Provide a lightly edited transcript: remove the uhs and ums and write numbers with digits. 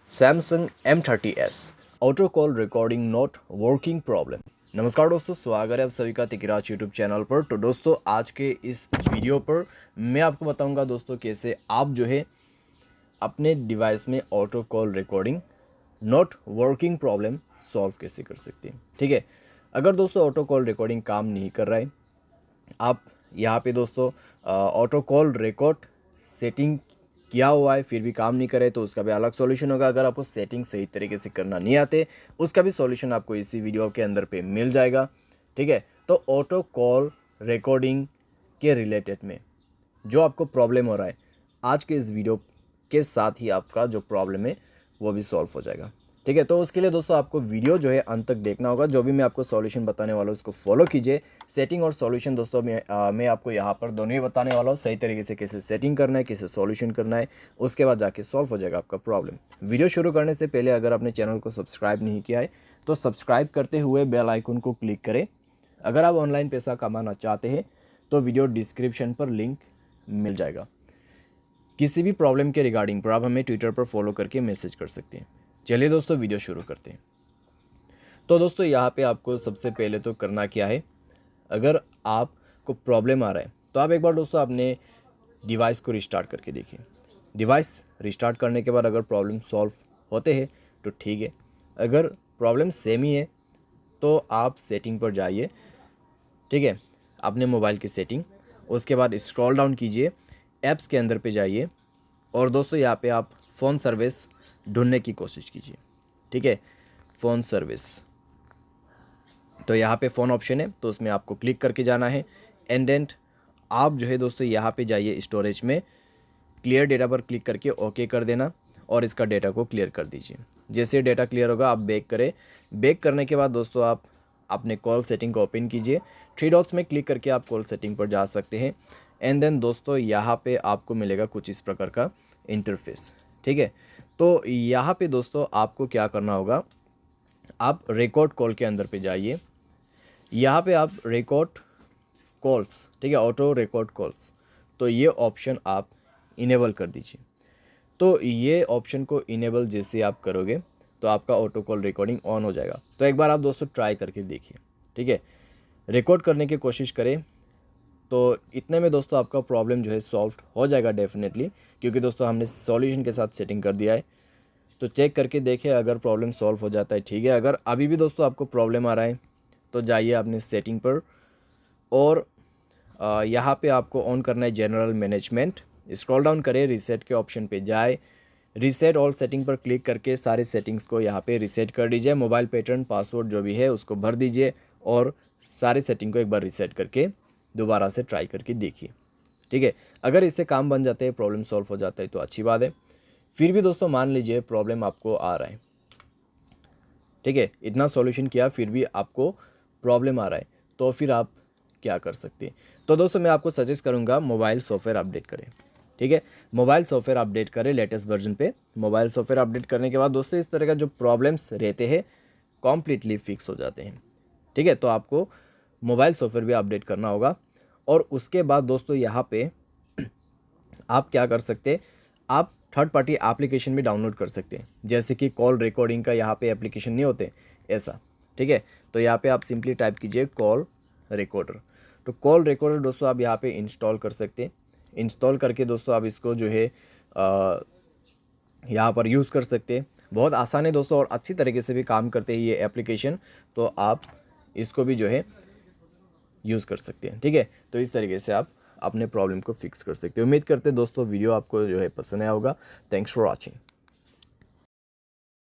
Samsung M30S auto call recording not working problem. नमस्कार दोस्तों, स्वागत है आप सभी का तिकराज यूट्यूब चैनल पर। तो दोस्तों, आज के इस वीडियो पर मैं आपको बताऊंगा दोस्तों कैसे आप जो है अपने डिवाइस में auto call recording not working problem solve कैसे कर सकते हैं। ठीक है, अगर दोस्तों ऑटो कॉल रिकॉर्डिंग काम नहीं कर रहा है, आप यहाँ पे दोस्तों ऑटो कॉल रिकॉर्ड सेटिंग किया हुआ है फिर भी काम नहीं करे तो उसका भी अलग सॉल्यूशन होगा। अगर आपको सेटिंग सही तरीके से करना नहीं आते उसका भी सॉल्यूशन आपको इसी वीडियो के अंदर पे मिल जाएगा। ठीक है, तो ऑटो कॉल रिकॉर्डिंग के रिलेटेड में जो आपको प्रॉब्लम हो रहा है, आज के इस वीडियो के साथ ही आपका जो प्रॉब्लम है वो भी सॉल्व हो जाएगा। ठीक है, तो उसके लिए दोस्तों आपको वीडियो जो है अंत तक देखना होगा। जो भी मैं आपको सॉल्यूशन बताने वाला हूँ उसको फॉलो कीजिए। सेटिंग और सॉल्यूशन दोस्तों मैं आपको यहाँ पर दोनों ही बताने वाला हूँ, सही तरीके से कैसे सेटिंग करना है, कैसे सॉल्यूशन करना है, उसके बाद जाके सॉल्व हो जाएगा आपका प्रॉब्लम। वीडियो शुरू करने से पहले अगर आपने चैनल को सब्सक्राइब नहीं किया है तो सब्सक्राइब करते हुए बेल आइकन को क्लिक करें। अगर आप ऑनलाइन पैसा कमाना चाहते हैं तो वीडियो डिस्क्रिप्शन पर लिंक मिल जाएगा। किसी भी प्रॉब्लम के रिगार्डिंग पर आप हमें ट्विटर पर फॉलो करके मैसेज कर सकते हैं। चलिए दोस्तों, वीडियो शुरू करते हैं। तो दोस्तों, यहाँ पे आपको सबसे पहले तो करना क्या है, अगर आपको प्रॉब्लम आ रहा है तो आप एक बार दोस्तों अपने डिवाइस को रिस्टार्ट करके देखिए। डिवाइस रिस्टार्ट करने के बाद अगर प्रॉब्लम सॉल्व होते हैं तो ठीक है, अगर प्रॉब्लम सेम ही है तो आप सेटिंग पर जाइए। ठीक है, अपने मोबाइल की सेटिंग, उसके बाद स्क्रॉल डाउन कीजिए, ऐप्स के अंदर पे जाइए और दोस्तों यहाँ पे आप फ़ोन सर्विस ढूंढने की कोशिश कीजिए। ठीक है, फ़ोन सर्विस, तो यहाँ पे फ़ोन ऑप्शन है तो उसमें आपको क्लिक करके जाना है। एंड देन आप जो है दोस्तों यहाँ पे जाइए, स्टोरेज में क्लियर डेटा पर क्लिक करके ओके कर देना और इसका डेटा को क्लियर कर दीजिए। जैसे डेटा क्लियर होगा आप बैक करें। बैक करने के बाद दोस्तों आप अपने कॉल सेटिंग को ओपन कीजिए। थ्री डॉट्स में क्लिक करके आप कॉल सेटिंग पर जा सकते हैं। एंड देन दोस्तों यहाँ पे आपको मिलेगा कुछ इस प्रकार का इंटरफेस। ठीक है, तो यहाँ पे दोस्तों आपको क्या करना होगा, आप रिकॉर्ड कॉल के अंदर पे जाइए। यहाँ पे आप रिकॉर्ड कॉल्स, ठीक है, ऑटो रिकॉर्ड कॉल्स, तो ये ऑप्शन आप इनेबल कर दीजिए। तो ये ऑप्शन को इनेबल जैसे आप करोगे तो आपका ऑटो कॉल रिकॉर्डिंग ऑन हो जाएगा। तो एक बार आप दोस्तों ट्राई करके देखिए। ठीक है, रिकॉर्ड करने की कोशिश करें तो इतने में दोस्तों आपका प्रॉब्लम जो है सॉल्व हो जाएगा डेफिनेटली, क्योंकि दोस्तों हमने सॉल्यूशन के साथ सेटिंग कर दिया है। तो चेक करके देखें, अगर प्रॉब्लम सॉल्व हो जाता है ठीक है। अगर अभी भी दोस्तों आपको प्रॉब्लम आ रहा है तो जाइए अपनी सेटिंग पर और यहाँ पे आपको ऑन करना है जनरल मैनेजमेंट। स्क्रॉल डाउन करें, रीसेट के ऑप्शन पे जाए, रीसेट ऑल सेटिंग पर क्लिक करके सारे सेटिंग्स को यहाँ पे रीसेट कर दीजिए। मोबाइल पैटर्न, पासवर्ड जो भी है उसको भर दीजिए और सारे सेटिंग को एक बार रीसेट करके दोबारा से ट्राई करके देखिए। ठीक है, अगर इससे काम बन जाते हैं, प्रॉब्लम सॉल्व हो जाता है तो अच्छी बात है। फिर भी दोस्तों मान लीजिए प्रॉब्लम आपको आ रहा है, ठीक है, इतना सॉल्यूशन किया फिर भी आपको प्रॉब्लम आ रहा है, तो फिर आप क्या कर सकते हैं। तो दोस्तों मैं आपको सजेस्ट करूंगा मोबाइल सॉफ्टवेयर अपडेट करें। ठीक है, मोबाइल सॉफ्टवेयर अपडेट करें लेटेस्ट वर्जन पे। मोबाइल सॉफ्टवेयर अपडेट करने के बाद दोस्तों इस तरह का जो प्रॉब्लम्स रहते हैं कॉम्प्लीटली फिक्स हो जाते हैं। ठीक है, तो आपको मोबाइल सॉफ्टवेयर भी अपडेट करना होगा। और उसके बाद दोस्तों यहाँ पे आप क्या कर सकते हैं, आप थर्ड पार्टी एप्लीकेशन भी डाउनलोड कर सकते हैं, जैसे कि कॉल रिकॉर्डिंग का यहाँ पे एप्लीकेशन नहीं होते ऐसा। ठीक है, तो यहाँ पे आप सिंपली टाइप कीजिए कॉल रिकॉर्डर। तो कॉल रिकॉर्डर दोस्तों आप यहाँ पे इंस्टॉल कर सकते हैं। इंस्टॉल करके दोस्तों आप इसको जो है यहाँ पर यूज़ कर सकते हैं। बहुत आसान है दोस्तों और अच्छी तरीके से भी काम करते हैं ये एप्लीकेशन, तो आप इसको भी जो है यूज़ कर सकते हैं। ठीक है, तो इस तरीके से आप अपने प्रॉब्लम को फिक्स कर सकते हैं। उम्मीद करते हैं दोस्तों वीडियो आपको जो है पसंद आया होगा। Thanks for watching.